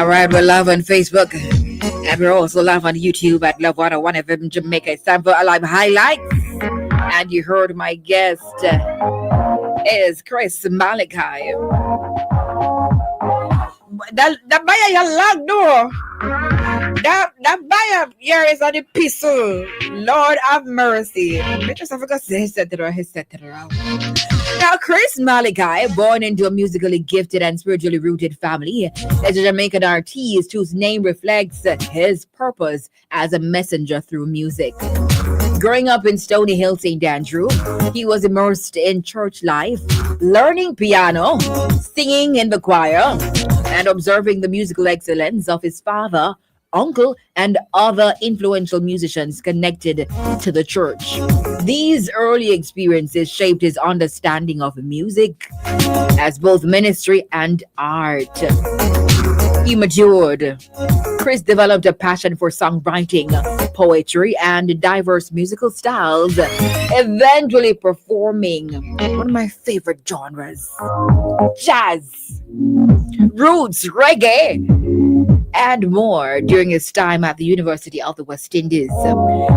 All right, we're live on Facebook. And we're also live on YouTube at Love 101 FM Jamaica. It's time for a live highlights. And you heard my guest is Chris Malachi. The buyer you locked door. That buyer here is on the pistol. Lord have mercy. I just have to say, etc. Now, Chris Malachi, born into a musically gifted and spiritually rooted family, is a Jamaican artist whose name reflects his purpose as a messenger through music. Growing up in Stony Hill, St. Andrew, he was immersed in church life, learning piano, singing in the choir, and observing the musical excellence of his father, uncle, and other influential musicians connected to the church. These early experiences shaped his understanding of music as both ministry and art. He matured. Chris developed a passion for songwriting, poetry, and diverse musical styles, eventually performing one of my favorite genres, jazz, roots, reggae, and more during his time at the University of the West Indies.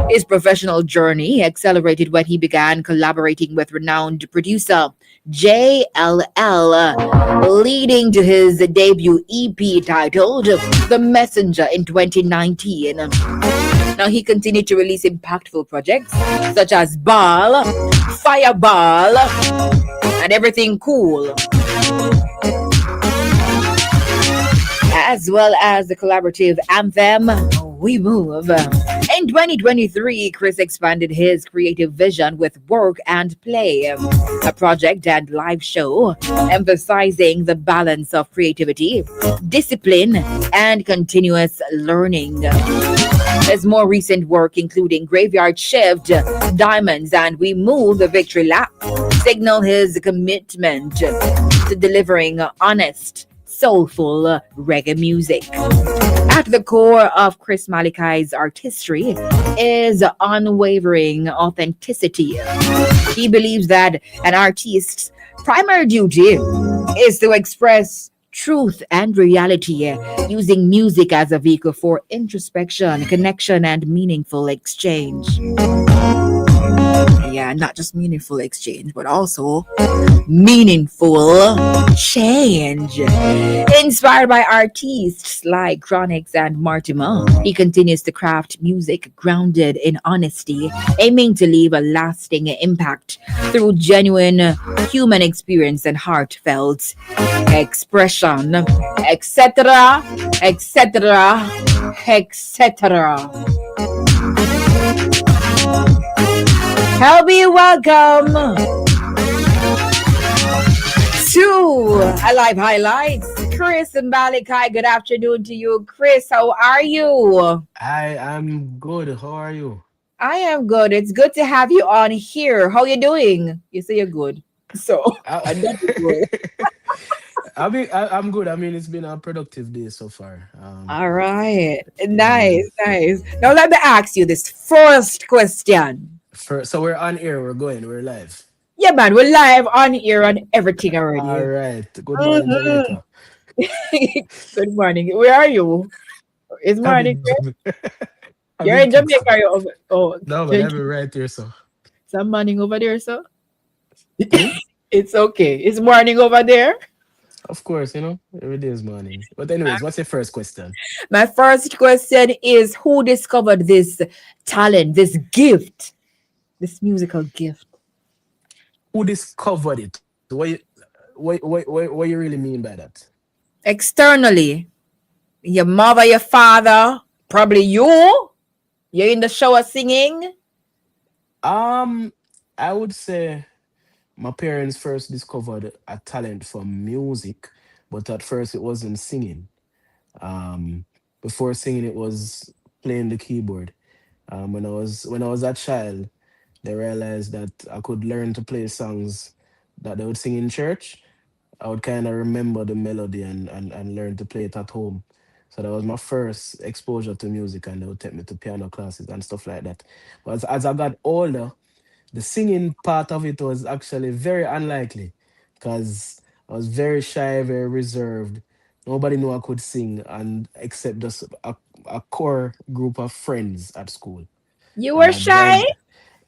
His professional journey accelerated when he began collaborating with renowned producer JLL, leading to his debut EP titled The Messenger in 2019. Now, he continued to release impactful projects such as Ball, Fireball, and Everything Cool, as well as the collaborative anthem We Move. In 2023, Chris expanded his creative vision with Work and Play, a project and live show emphasizing the balance of creativity, discipline, and continuous learning. His more recent work, including Graveyard Shift, Diamonds, and We Move the Victory Lap, signal his commitment to delivering honest, soulful reggae music. At the core of Chris Malachi's artistry is unwavering authenticity. He believes that an artist's primary duty is to express truth and reality, using music as a vehicle for introspection, connection, and meaningful exchange. Yeah, not just meaningful exchange, but also meaningful change. Inspired by artists like Chronix and Mortimer, he continues to craft music grounded in honesty, aiming to leave a lasting impact through genuine human experience and heartfelt expression, etc., etc., etc. Help me welcome to a live highlights. Chris and Malachi, good afternoon to you. Chris, how are you? I am good. How are you? I am good. It's good to have you on here. How you doing? You say you're good. So, I, and that's good. I'm good. I mean, it's been a productive day so far. All right. Yeah, man. Nice, nice. Now let me ask you this first question. So we're on air. We're going. We're live. Yeah, man, we're live on here on everything All already. right. Good morning, Mhm. Jamaica. Good morning. Where are you? It's I'm morning. in, I'm You're in in Jamaica. Kingston. You're over. Oh, No, but you're in I'm right here. So, some morning over there, so hmm? it's okay. It's morning over there. Of course, every day is morning. But anyways, what's your first question? My first question is, who discovered this talent, this gift, this musical gift? Who discovered it? What you really mean by that? Externally, your mother, your father, probably you. You're in the shower singing. Um, I would say my parents first discovered a talent for music, but at first it wasn't singing. Um, Before singing, it was playing the keyboard. When I was a child, they realized that I could learn to play songs that they would sing in church. I would kind of remember the melody and learn to play it at home. So that was my first exposure to music, and they would take me to piano classes and stuff like that. But as I got older, the singing part of it was actually very unlikely because I was very shy, very reserved. Nobody knew I could sing, and except just a core group of friends at school. You And were I shy? joined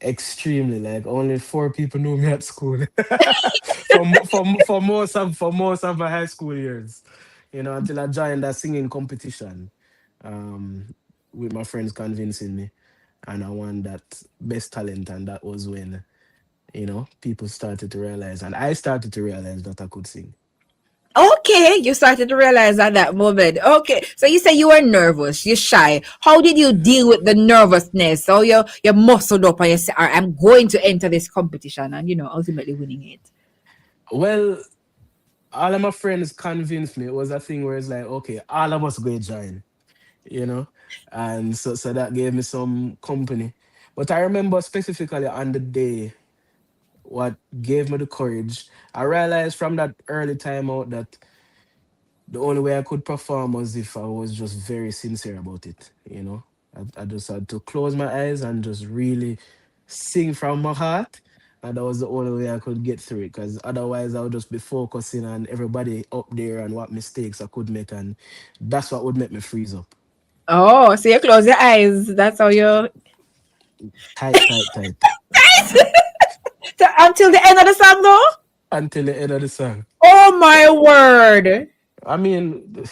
extremely, like only four people knew me at school. For most of my high school years, until I joined a singing competition, um, with my friends convincing me, and I won that best talent, and that was when people started to realize, and I started to realize that I could sing. Okay, you started to realize at that moment. Okay, so you say you were nervous, you're shy. How did you deal with the nervousness? So you muscled up and you say, "All right, I'm going to enter this competition," and ultimately winning it. Well, all of my friends convinced me. It was a thing where it's like, okay, all of us go join, you know, and so that gave me some company. But I remember specifically on the day what gave me the courage. I realized from that early time out that the only way I could perform was if I was just very sincere about it. I just had to close my eyes and just really sing from my heart. And that was the only way I could get through it. Because otherwise, I would just be focusing on everybody up there and what mistakes I could make. And that's what would make me freeze up. Oh, so you close your eyes. That's how you Tight, tight, tight. so until the end of the song, though. Until the end of the song. Oh my word! I mean,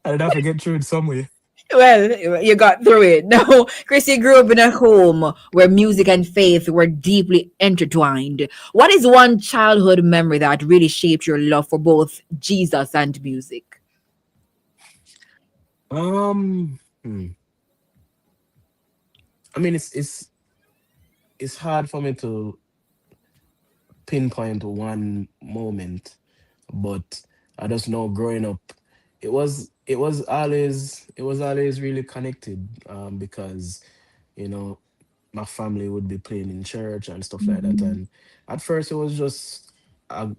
I'd have to get through it some way. Well, you got through it. Now, Chrissy grew up in a home where music and faith were deeply intertwined. What is one childhood memory that really shaped your love for both Jesus and music? I mean, it's hard for me to pinpoint one moment, but I just know growing up, it was always really connected, because you know my family would be playing in church and stuff like that, Mhm. and at first it was just a,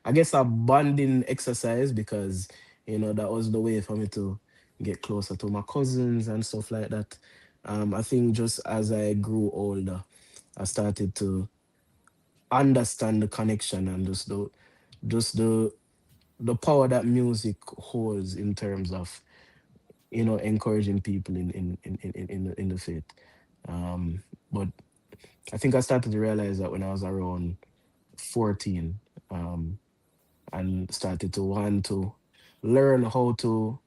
I guess a bonding exercise because that was the way for me to get closer to my cousins and stuff like that. I think just as I grew older, I started to understand the connection and just the power that music holds in terms of encouraging people in the faith. But I think I started to realize that when I was around 14, and started to want to learn how to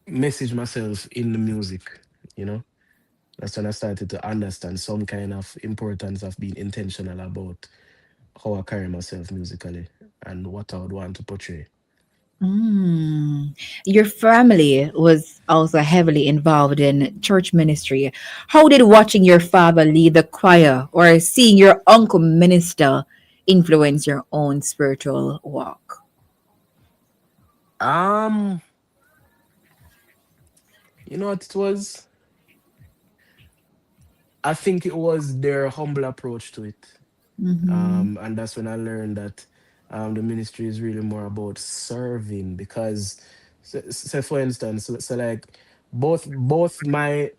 message myself in the music. you know that's when I started to understand some kind of importance of being intentional about how I carry myself musically and what I would want to portray. Mm. Your family was also heavily involved in church ministry. How did watching your father lead the choir or seeing your uncle minister influence your own spiritual walk? Um, you know what it was? I think it was their humble approach to it. Mm-hmm. And that's when I learned that the ministry is really more about serving because, say for instance, so like both both my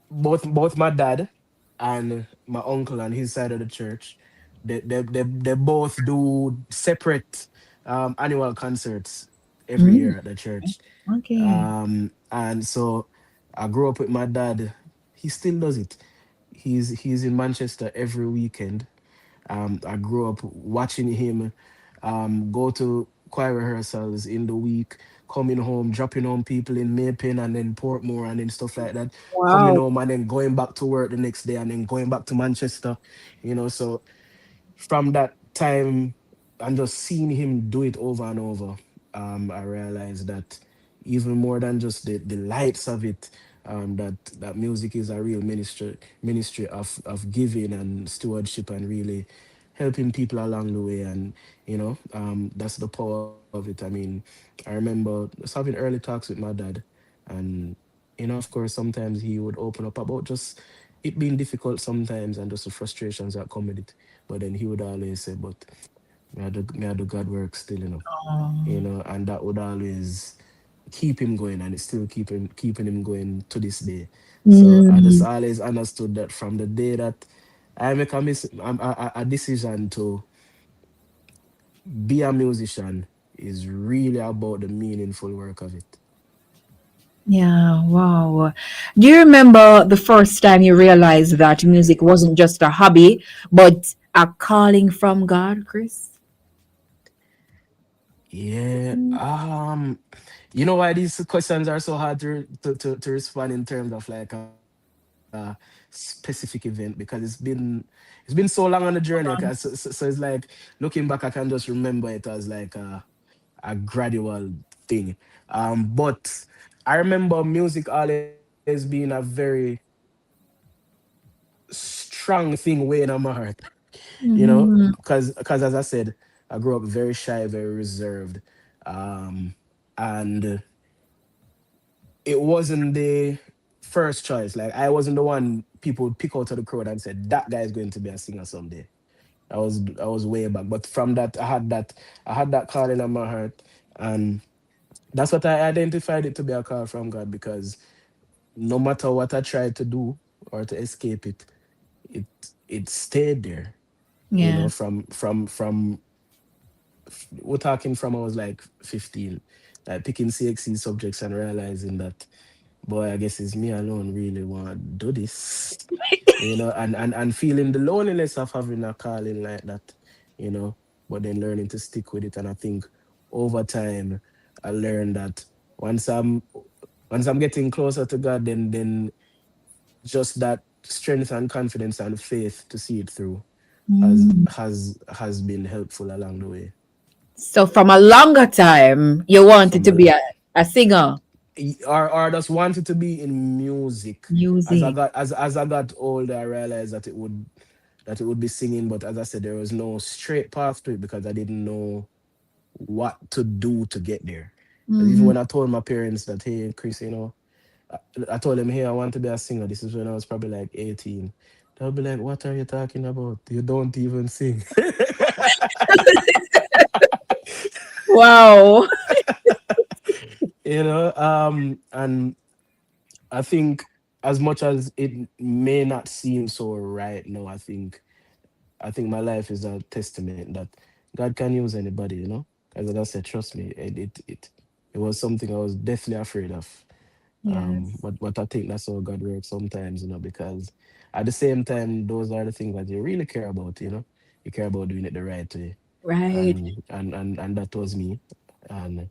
both my dad and my uncle on his side of the church, they both do separate annual concerts every Mm. year at the church. Okay. And so I grew up with my dad. He still does it. He's in Manchester every weekend. I grew up watching him go to choir rehearsals in the week, coming home, dropping on people in Maypen and then Portmore and then stuff like that, coming Wow. home and then going back to work the next day and then going back to Manchester. So from that time and just seeing him do it over and over, I realized that even more than just the lights of it, that music is a real ministry of giving and stewardship and really helping people along the way. And that's the power of it. I mean, I remember just having early talks with my dad, and of course sometimes he would open up about just it being difficult sometimes and just the frustrations that come with it. But then he would always say, "But may I do God work still, and that would always keep him going, and it's still keeping him going to this day. So I just Mm. always understood that from the day that I make a decision to be a musician is really about the meaningful work of it. Yeah, wow. Do you remember the first time you realized that music wasn't just a hobby, but a calling from God, Chris? Yeah. You know why these questions are so hard to respond in terms of like a specific event, because it's been so long on the journey. Okay, so it's like looking back, I can just remember it as like a gradual thing. But I remember music always being a very strong thing weighing on my heart. Mm-hmm. Because as I said, I grew up very shy, very reserved, um, and it wasn't the first choice. Like I wasn't the one people would pick out of the crowd and said that guy is going to be a singer someday. I was way back, but from that I had that calling on my heart, and that's what I identified it to be, a call from God, because no matter what I tried to do or to escape it, it it stayed there. Yeah. From we're talking from I was like 15, like picking CXC subjects and realizing that, boy, I guess it's me alone really want to do this, and feeling the loneliness of having a calling like that, you know, but then learning to stick with it. And I think over time, I learned that once I'm once I'm getting closer to God, then just that strength and confidence and faith to see it through has been helpful along the way. So from a longer time, you wanted From to be a singer, or just wanted to be in music. As I music. got as I got older, I realized that it would be singing, but as I said, there was no straight path to it because I didn't know what to do to get there. And even Mm-hmm. when I told my parents that, hey, Chris, I, I told them, hey, I want to be a singer. This is when I was probably like 18. They'll be like, what are you talking about? You don't even sing. Wow. And I think as much as it may not seem so right now, I think my life is a testament that God can use anybody, As I said, trust me, it was something I was deathly afraid of. Yes. But I think that's how God works sometimes, because at the same time, those are the things that you really care about. You care about doing it the right way. Right. And that was me. And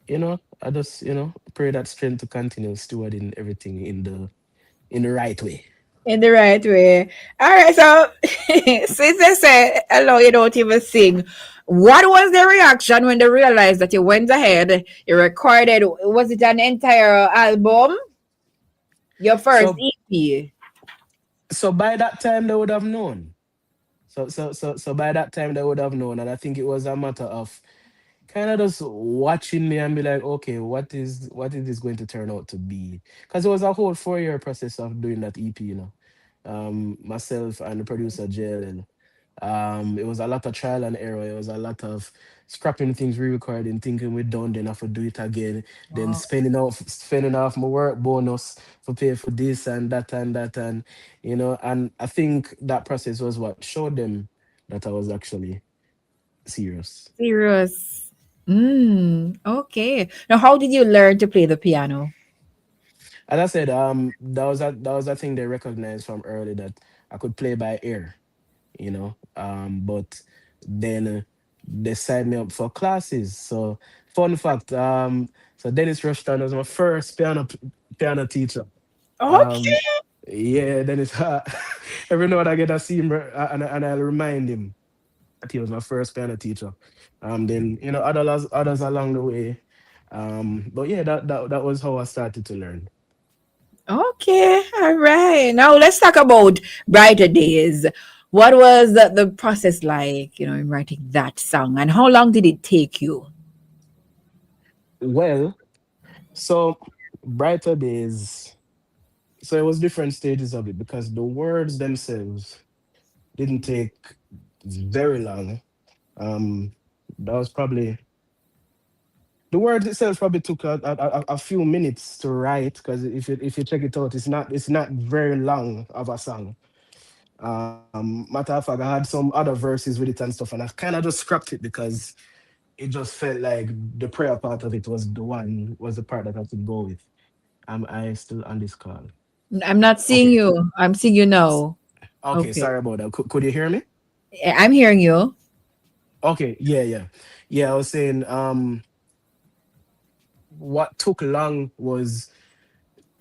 I just, pray that strength to continue stewarding everything in the right way. In the right way. All right. So, since they say, hello, you don't even sing, what was the reaction when they realized that you went ahead, you recorded, was it an entire album? Your first So EP? so by that time they would have known. So by that time they would have known, and I think it was a matter of kind of just watching me and be like, okay, what is this going to turn out to be? Because it was a whole 4-year process of doing that EP, myself and the producer JLL. It was a lot of trial and error. It was a lot of scrapping things, re-recording, thinking we're done, then I have to do it again, then Wow. spending off my work bonus for pay for this and that and that, and I think that process was what showed them that I was actually serious. Serious. Okay. Now, how did you learn to play the piano? As I said, that was a thing they recognized from early, that I could play by ear, but then they signed me up for classes. So fun fact, so Dennis Rushton was my first piano teacher. Um, Okay. yeah, Dennis. Every now and I get to see him, and I'll remind him that he was my first piano teacher. Then others along the way. But yeah, that was how I started to learn. Okay. All right. Now, let's talk about Brighter Days. What was the process like, in writing that song? And how long did it take you? Well, so brighter days. So it was different stages of it, because the words themselves didn't take very long. Um, that was probably the words itself probably took a few minutes to write, because if you check it out, it's not very long of a song. Matter of fact, I had some other verses with it and stuff, and I kind of just scrapped it because it just felt like the prayer part of it was the part that I could go with. Am I still on this call? I'm not seeing Okay. you. I'm seeing you now. Okay, Okay. sorry about that. Could you hear me? I'm hearing you. Okay, yeah. I was saying, what took long was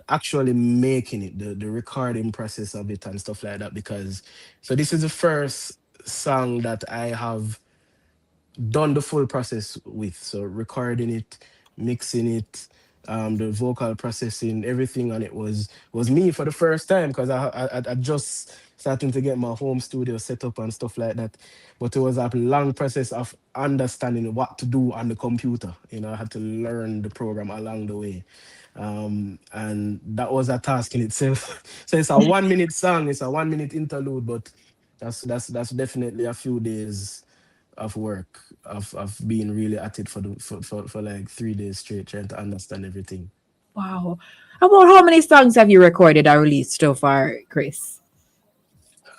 actually making it, the recording process of it and stuff like that. Because so this is the first song that I have done the full process with. So recording it, mixing it, the vocal processing, everything on it was me for the first time because I just starting to get my home studio set up and stuff like that. But it was a long process of understanding what to do on the computer. You know, I had to learn the program along the way. And that was a task in itself. So it's a 1 minute song, it's a 1 minute interlude, but that's definitely a few days of work of being really at it for like 3 days straight trying to understand everything. Wow. About how many songs have you recorded or released so far, Chris?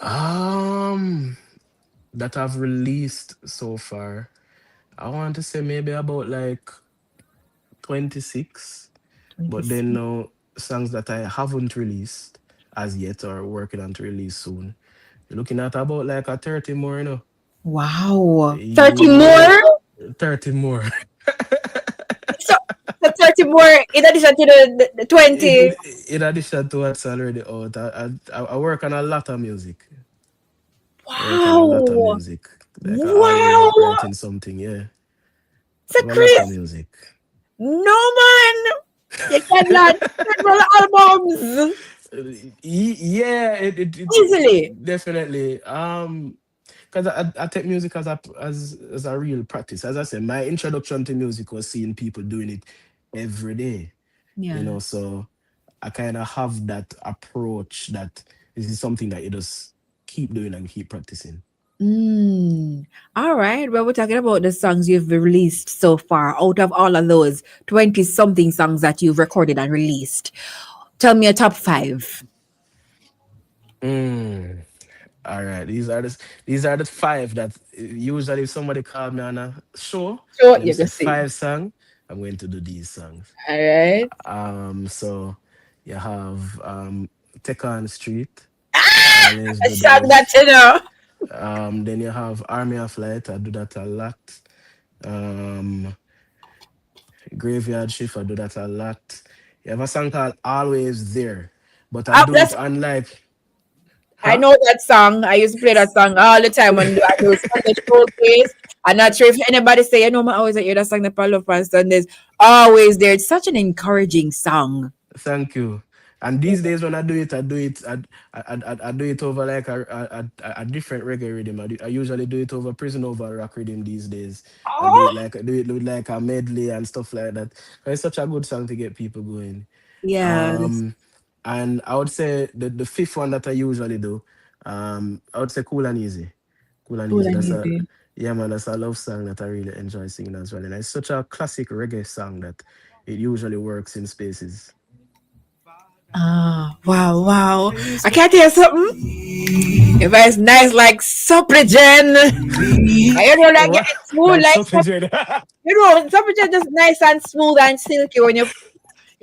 Um, that I've released so far, I want to say maybe about like 26, but 26. then now songs that I haven't released as yet or working on to release soon. You're looking at about like a 30 more, you know. Wow. 30 Yeah, more? 30 more. So, so 30 more in addition to the in, 20. in, in addition to what's already out, I work on a lot of music. I work on a lot of Wow. music. Like I always Wow. writing something. Yeah, So, I have a lot of Chris, music. no man. You cannot several albums Yeah, easily. definitely. Because I take music as a real practice. As I said, my introduction to music was seeing people doing it every day. You Yeah. know, so I kind of have that approach that this is something that you just keep doing and keep practicing. Mm. All right. Well, we're talking about the songs you've released so far. Out of all of those 20 something songs that you've recorded and released, tell me a top five. Mm. All right, these are the five that usually if somebody called me on a show Sure, and them you say can see. five song, I'm going to do these songs. All right. So you have Take on the Street. I always A do song that those. you know. Then you have Army of Light. I do that a lot. Um, Graveyard Shift. I do that a lot. You have a song called Always There, but I do it That's unlike, I huh? know that song. I used to play that song all the time when I do Sunday showcase. I'm not sure if anybody say, you know, I always hear that song the Palo on Sundays. Always there. It's such an encouraging song. Thank you. And these days when I do it over like a different reggae rhythm. I usually do it over prison over rock rhythm these days. Oh, I do it with like a medley and stuff like that. It's such a good song to get people going. yes. Um, and I would say the fifth one that I usually do, I would say Cool and Easy. Cool and Cool Easy. and That's a easy. Yeah, man. That's a love song that I really enjoy singing as well. And it's such a classic reggae song that it usually works in spaces. Ah, wow, wow. I can't tell you something. If it's nice like Supligen. I don't like What? it smooth Like like something Jada. you know, Supligen just nice and smooth and silky when you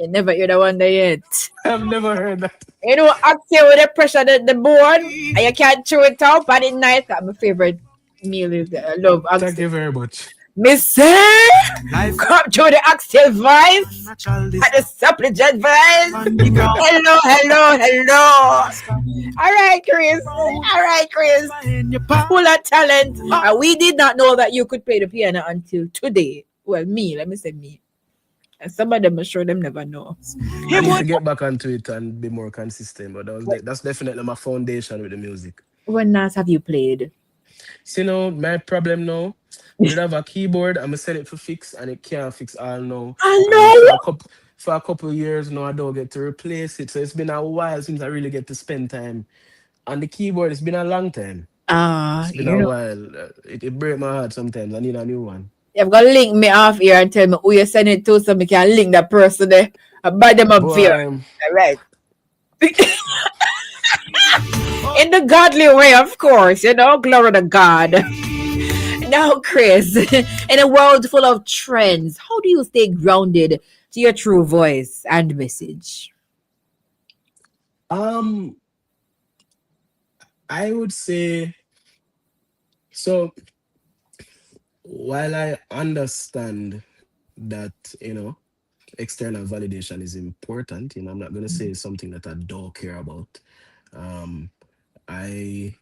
never hear the one there yet. I've never heard that. You know, active with the pressure the bone and you can't chew it out, but it's nice. That's my favorite meal is I love Thank oxtail. you very much. Miss come to the oxtail voice and the supplicant voice. Hello, hello, hello. All right, Chris. All right, Chris. Full of talent. And we did not know that you could play the piano until today. Well, me, let me say me. And some of them, I'm sure them never know. I need to get back onto it and be more consistent, but that's definitely my foundation with the music. When last have you played? So, my problem now, we did have a keyboard, I'm gonna send it for fix and it can't fix all now. I And know. for a couple of years now I don't get to replace it. So it's been a while since I really get to spend time on the keyboard. It's been a long time. It's been You a know, while. It breaks my heart sometimes. I need a new one. you've got to link me off here and tell me who you send it to so we can link that person there and buy them up here. Boy, All right. In the godly way, of course. Glory to God. Now, Chris, in a world full of trends, how do you stay grounded to your true voice and message? Um, I would say so. While I understand that, external validation is important, I'm not going to say it's something that I don't care about. Um, I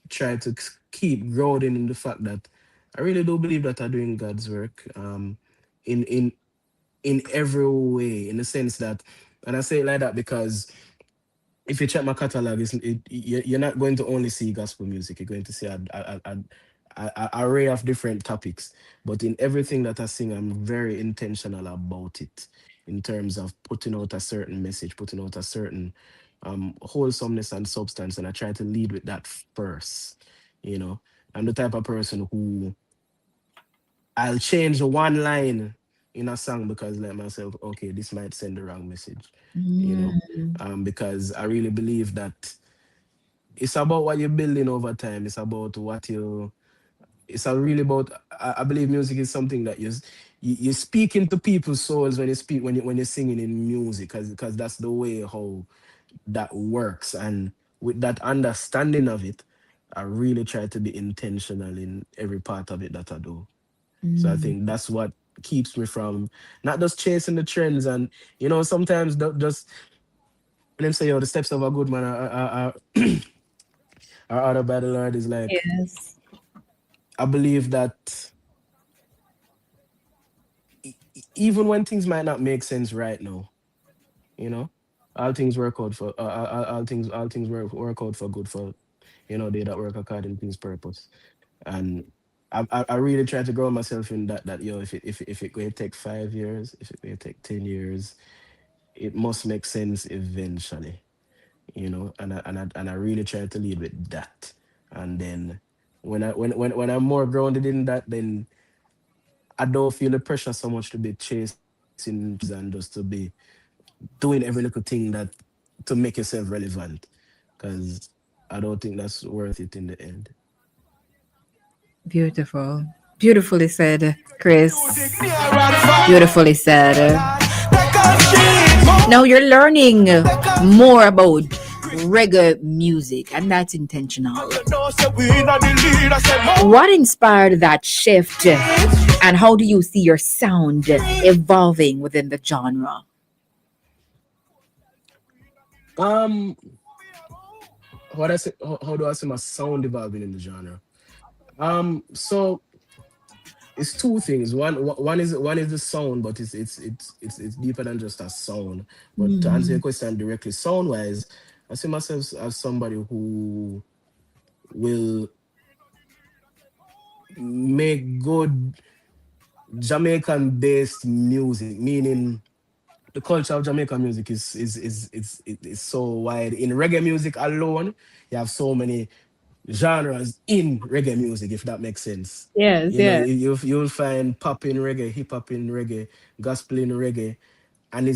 try to keep grounding in the fact that I really do believe that I'm doing God's work, in every way, in the sense that, and I say it like that because if you check my catalog, you're not going to only see gospel music. You're going to see a array of different topics. But in everything that I sing, I'm very intentional about it in terms of putting out a certain message, putting out a certain wholesomeness and substance. And I try to lead with that first. You know, I'm the type of person who I'll change one line in a song because let myself, okay, this might send the wrong message, you know, Mm, because I really believe that it's about what you're building over time. It's about it's a really about, I believe music is something that you speak into people's souls when you speak, when you're singing in music, because that's the way how that works. And with that understanding of it, I really try to be intentional in every part of it that I do. So I think that's what keeps me from not just chasing the trends. And sometimes just when them say, "Yo, the steps of a good man are ordered by the Lord," is like yes. I believe that even when things might not make sense right now, you know, all things work out for all things work out for good for they that work according to His purpose. And I really try to grow myself in that if it going to take 5 years, if it going to take 10 years, it must make sense eventually, and I really try to lead with that. And then when I'm more grounded in that, then I don't feel the pressure so much to be chasing trends and just to be doing every little thing that to make yourself relevant, because I don't think that's worth it in the end. Beautiful. Beautifully said, Chris. Beautifully said. Now you're learning more about reggae music, and that's intentional. What inspired that shift, and how do you see your sound evolving within the genre? Um, how do I see my sound evolving in the genre? So it's two things. One is the sound, but it's deeper than just a sound. But to answer your question directly, sound wise, I see myself as somebody who will make good Jamaican based music, meaning the culture of Jamaican music is so wide. In reggae music alone, you have so many genres in reggae music, if that makes sense. Yes, yes. You'll find pop in reggae, hip hop in reggae, gospel in reggae, and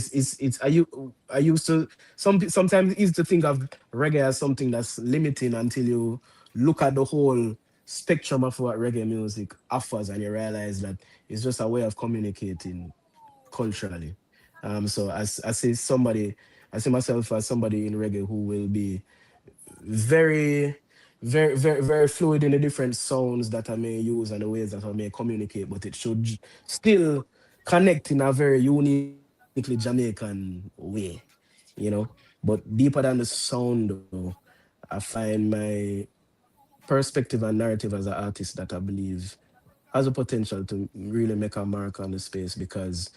I used to sometimes it's easy to think of reggae as something that's limiting until you look at the whole spectrum of what reggae music offers, and you realize that it's just a way of communicating culturally. So I see myself as somebody in reggae who will be very, very fluid in the different sounds that I may use and the ways that I may communicate, but it should still connect in a very uniquely Jamaican way, But deeper than the sound, though, I find my perspective and narrative as an artist that I believe has a potential to really make a mark on the space, because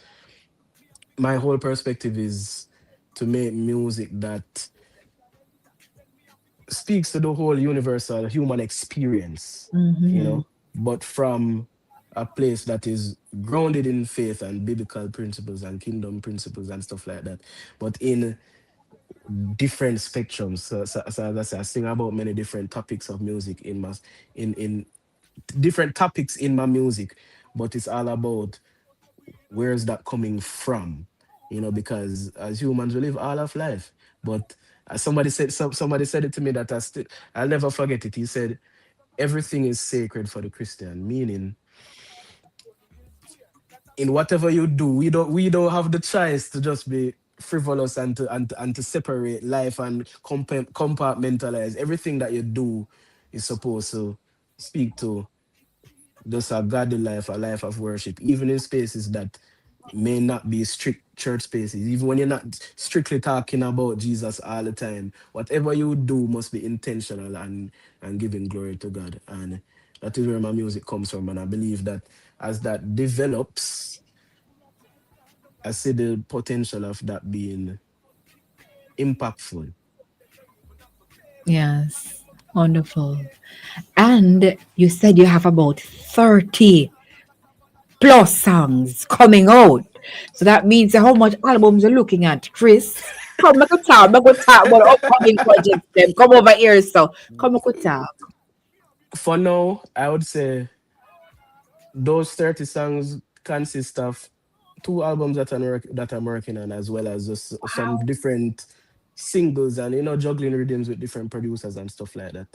my whole perspective is to make music that speaks to the whole universal human experience, but from a place that is grounded in faith and biblical principles and kingdom principles and stuff like that, but in different spectrums. So as I say, I sing about many different topics of music in different topics in my music, but it's all about where is that coming from, because as humans we live all of life, but Somebody said it to me that I'll never forget it. He said everything is sacred for the Christian, meaning in whatever you do, we don't have the choice to just be frivolous and to separate life and compartmentalize. Everything that you do is supposed to speak to just a godly life, a life of worship, even in spaces that may not be strict church spaces, even when you're not strictly talking about Jesus all the time. Whatever you do must be intentional and giving glory to God. And that is where my music comes from. And I believe that as that develops, I see the potential of that being impactful. Yes. Wonderful. And you said you have about 30 plus songs coming out. So that means how much albums you're looking at, Chris. Come make a talk about upcoming projects them. Come over here, so come make a talk. For now, I would say those 30 songs consist of two albums that I'm working on, as well as just some Wow. different singles and juggling rhythms with different producers and stuff like that.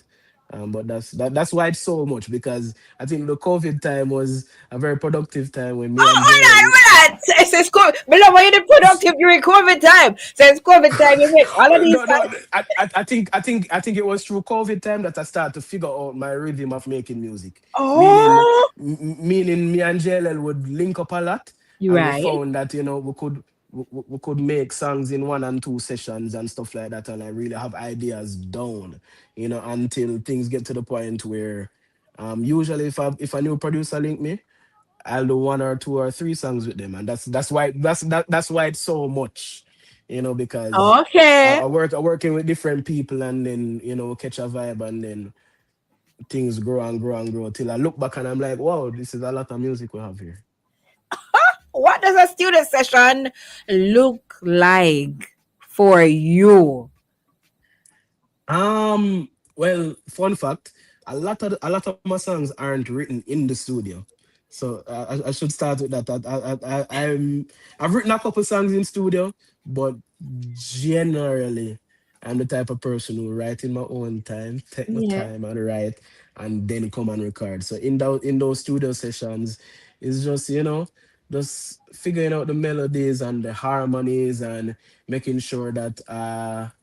But that's why it's so much, because I think the COVID time was a very productive time when me Oh, and hold on, JL. hold on. It's COVID. But no, you did productive during COVID time. So it's COVID time. You make all of these No, no, songs. I think it was through COVID time that I started to figure out my rhythm of making music. Meaning, Oh, meaning me and JLL would link up a lot, you're and we right. found that we could make songs in 1 and 2 sessions and stuff like that, and I really have ideas down, until things get to the point where, usually if a new producer link me, I'll do 1 or 2 or 3 songs with them, and that's why it's so much, because Okay. I working with different people, and then catch a vibe, and then things grow and grow and grow till I look back and I'm like, wow, this is a lot of music we have here. What does a studio session look like for you? Well, fun fact, a lot of my songs aren't written in the studio, so I should start with that. I've written a couple songs in studio, but generally, I'm the type of person who write in my own time, take my Yeah. time and write, and then come and record. So in those studio sessions, it's just figuring out the melodies and the harmonies and making sure that are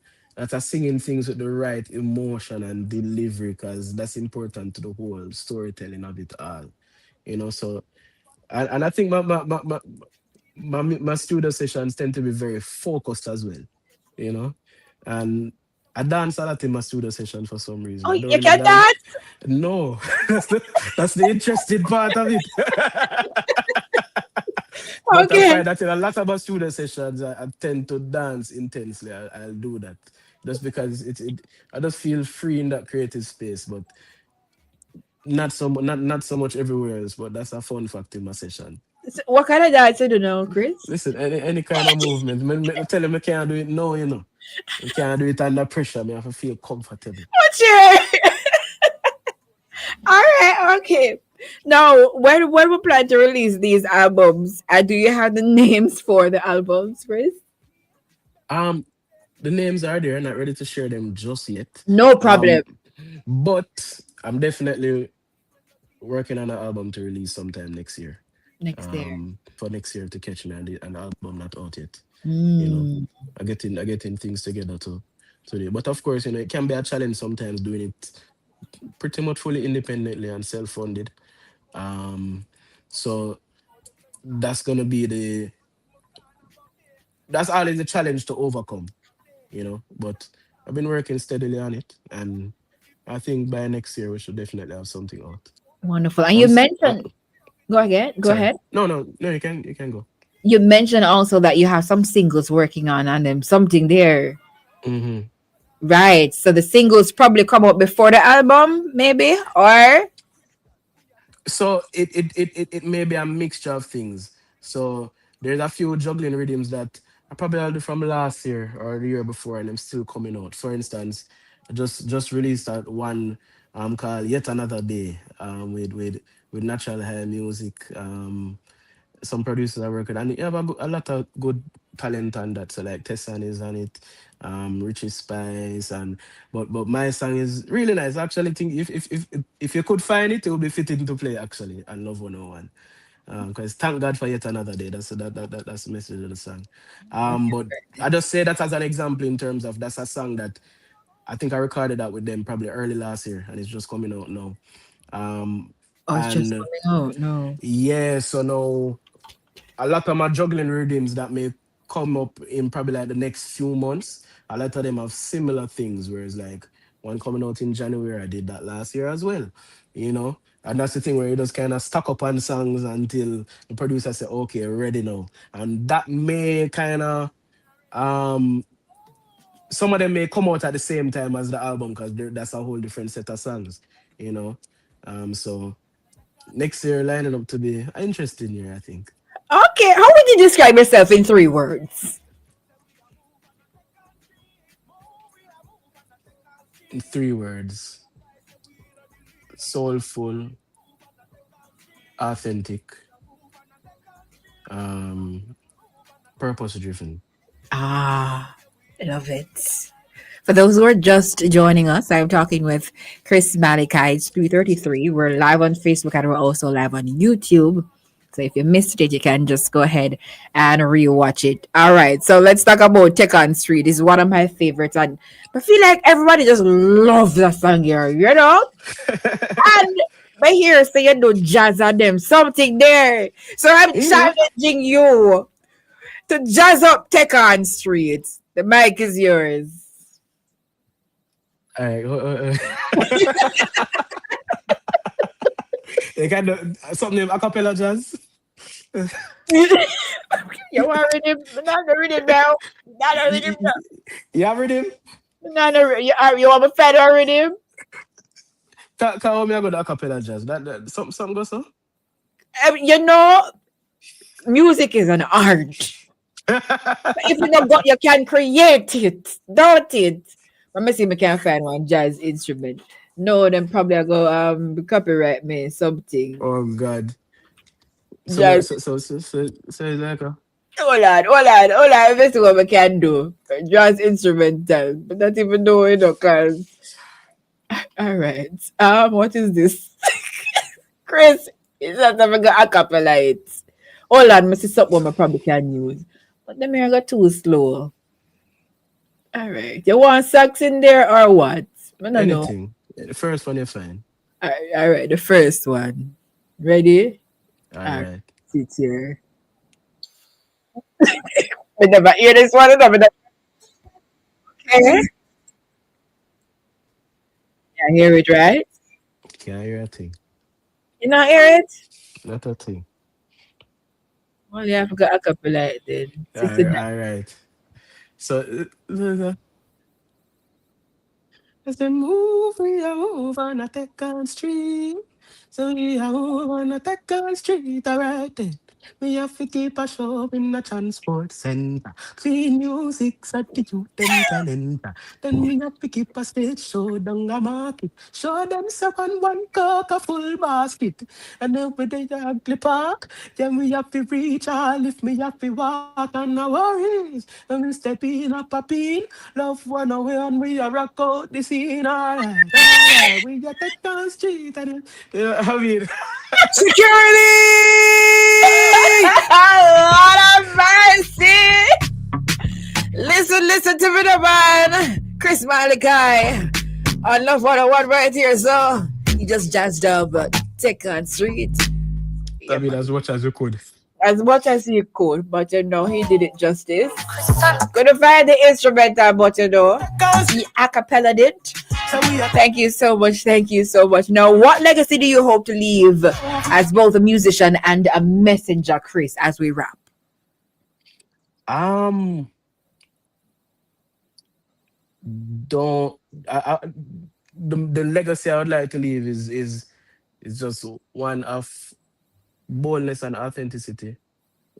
singing things with the right emotion and delivery, because that's important to the whole storytelling of it all. So and I think my studio sessions tend to be very focused as well, you know. And I dance a lot in my studio session for some reason. Oh, I don't you really can dance. dance? No, that's the interesting part of it. But I Okay. find that in a lot of my studio sessions, I tend to dance intensely. I'll do that just because I just feel free in that creative space, but not so much everywhere else. But that's a fun fact in my session. So what kind of dance you do now, Chris? Listen, any kind of movement, me tell him I can't do it now, I can't do it under pressure. Me have to feel comfortable. What's your all right, okay. Now, when we plan to release these albums, do you have the names for the albums, Chris? Um, the names are there. Not ready to share them just yet. No Um, problem. but I'm definitely working on an album to release sometime next year. Next year. For next year to catch me, and the album not out yet. You know, Mm, I getting things together to do. But of course, it can be a challenge sometimes doing it pretty much fully independently and self-funded. Um, so that's gonna be that's always a challenge to overcome. But I've been working steadily on it, and I think by next year we should definitely have something out. wonderful. And I'm you s- mentioned, go ahead, go sorry. ahead. No, you can go. You mentioned also that you have some singles working on and something there. Hmm. Right. So the singles probably come out before the album, maybe? Or So it may be a mixture of things. So there's a few juggling rhythms that I probably had from last year or the year before, and I'm still coming out. For instance, I just released that one called Yet Another Day with natural hair music. some producers are working, and you have a lot of good talent on that. So like Tessan is on it, Richie Spice, and but my song is really nice. I actually think if you could find it, it would be fitting to play actually. And Love 101. Because thank God for yet another day. That's the message of the song. But I just say that as an example in terms of that's a song that I think I recorded that with them probably early last year, and it's just coming out now. Um, Oh, it's just and coming out. No. yeah, so now a lot of my juggling rhythms that may come up in probably like the next few months. A lot of them have similar things, whereas like one coming out in January, I did that last year as well, you know. And that's the thing where you just kind of stuck up on songs until the producer say, "Okay, ready now," and that may kind of um some of them may come out at the same time as the album because that's a whole different set of songs, you know. So next year lining up to be an interesting year, I think. Okay, how would you describe yourself in 3 words? In 3 words: soulful, authentic, um, purpose driven. Ah, love it. For those who are just joining us, I'm talking with Chris Malachi. It's 3:33. We're live on Facebook and we're also live on YouTube. So if you missed it, you can just go ahead and rewatch it. All right. So let's talk about Tech on Street. It's one of my favorites. And I feel like everybody just loves that song here, you know? And by here, so you know jazz on them, something there. So I'm Yeah. challenging you to jazz up Tech on Street. The mic is yours. All right. You can do something named acapella jazz. You want rhythm? Not the rhythm now. Not the You, rhythm you, you have rhythm? now. Not the you want me fed or rhythm? Can me I go to acapella jazz? That something go so? You know, music is an art. If you don't got, you can create it. Don't it? Let me see if I can find one jazz instrument. No, then probably I go copyright me something. Oh God. Jazz. So it's like a Hold on. Let's see what we can do. Jazz instrumental, but not even know it, cause all right. What is this? Chris, it's not even got a couple lights. Hold on, Mrs. Something I probably can use. But them here got too slow. All right. You want socks in there or what? I don't know. anything. The first one you're fine. All right, the first one. Ready? All All right, right. sit here. We never hear this one. Okay. You hear it, right? Can't hear a thing. You not hear it? Not a thing. Well, yeah, I forgot a couple like then. Sit in All right. So as they move, we are move on a tech on street. So we are move on a tech on street, alright then. We have to keep a show in a transport center. Clean music so the youth them can enter. Then we have to keep a stage show down a market. Show them second one cock a full basket. And then with the ugly park, then we have to reach all if me have to walk on no worries. And we step in up a pin. Love one away and we are rock out the scene. Alright, alright. We got take on the street and yeah, I mean, security! Lord of mercy! Listen to me, the man. Chris Malachi. On Love 101 right here, so he just jazzed up, but Tech on Street. I Yeah, mean man. as much as you could. As much as he could, but you know, he did it justice. Couldn't find the instrumental, but you know, he a cappella did. Thank you so much. Thank you so much. Now, what legacy do you hope to leave as both a musician and a messenger, Chris, as we wrap? Um, don't the legacy I would like to leave is just one of boldness and authenticity.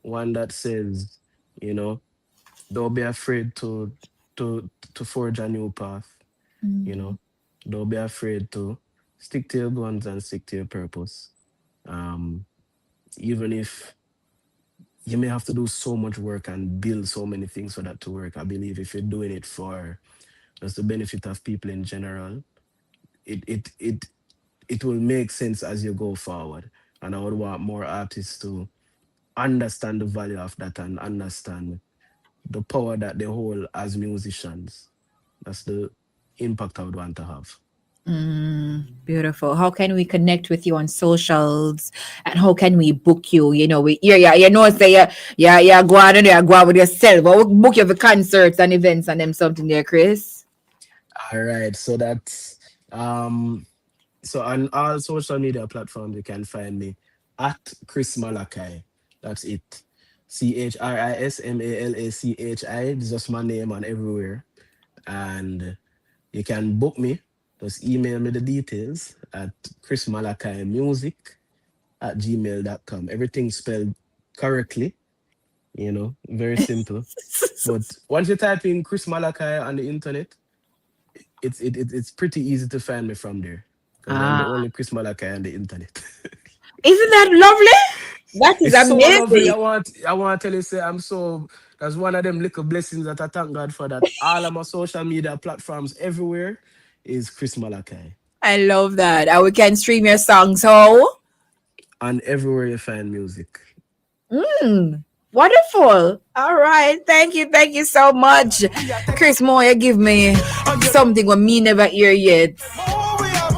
One that says, you know, don't be afraid to forge a new path. You know, don't be afraid to stick to your guns and stick to your purpose. Um, even if you may have to do so much work and build so many things for that to work. I believe if you're doing it for just the benefit of people in general, it it it it will make sense as you go forward. And I would want more artists to understand the value of that and understand the power that they hold as musicians. That's the impact I would want to have. Beautiful. How can we connect with you on socials, and how can we book you? You know, you know, say go on and go out with yourself. But we book you for concerts and events and them something there, Chris. All right, so on all social media platforms you can find me at Chris Malachi. That's it. ChrisMalachi. It's just my name on everywhere. And you can book me. Just email me the details at chrismalachimusic@gmail.com. Everything spelled correctly, very simple. But once you type in Chris Malachi on the internet, it's pretty easy to find me from there because I'm the Ah, only Chris Malachi on the internet. isn't that lovely? That is It's so lovely. amazing. I want to tell you, say I'm so that's one of them little blessings that I thank God for, that all of my social media platforms everywhere is Chris Malachi. I love that. And we can stream your songs. How? And everywhere you find music. Wonderful. All right. Thank you. Thank you so much. Chris Moya, give me something what me never hear yet.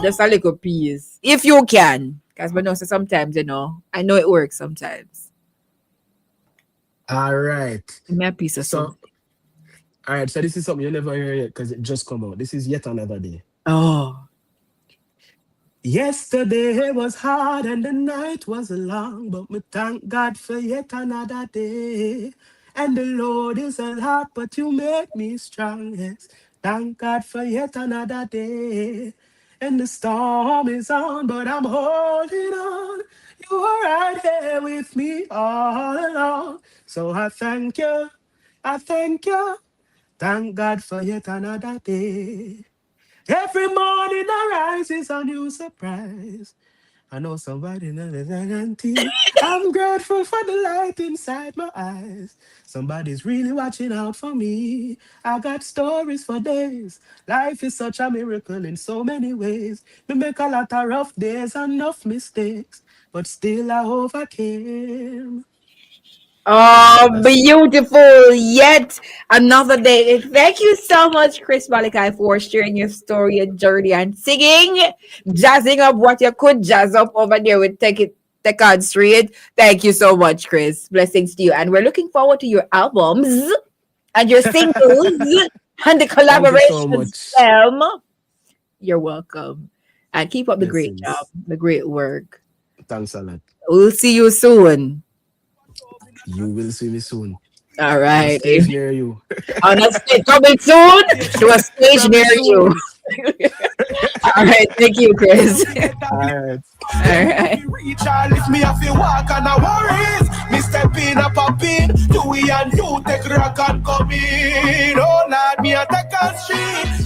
Just a little piece. If you can. Because I know sometimes, I know it works sometimes. All right. Give me a piece of So, something. all right. So this is something you never hear yet because it just come out. This is Yet Another Day. Oh. Yesterday was hard and the night was long, but me thank God for yet another day. And the Lord is a lot, but you make me strong. Yes, thank God for yet another day. And the storm is on, but I'm holding on. You are right here with me all along. So I thank you, I thank you. Thank God for yet another day. Every morning I rise is a new surprise. I know somebody knows guarantee. I'm grateful for the light inside my eyes. Somebody's really watching out for me. I got stories for days. Life is such a miracle in so many ways. We make a lot of rough days and enough mistakes, but still I overcame. Oh, That's beautiful. Yet another day. Thank you so much, Chris Malachi, for sharing your story and journey and singing, jazzing up what you could jazz up over there with Take On Street. Thank you so much, Chris. Blessings to you. And we're looking forward to your albums and your singles and the Thank you so collaborations. much. Them. You're welcome. And keep up the great job, Blessings. the great work. Thanks a lot. We'll see you soon. You will see me soon All on a right. stage near you. On a stage coming soon to a stage Coming near you. soon. All right. Thank you, Chris. All right. All right. Reach all if me have to walk and I worries. Me step in a pop in. Do we and you take rock and come in. Oh Lord, me a take a street.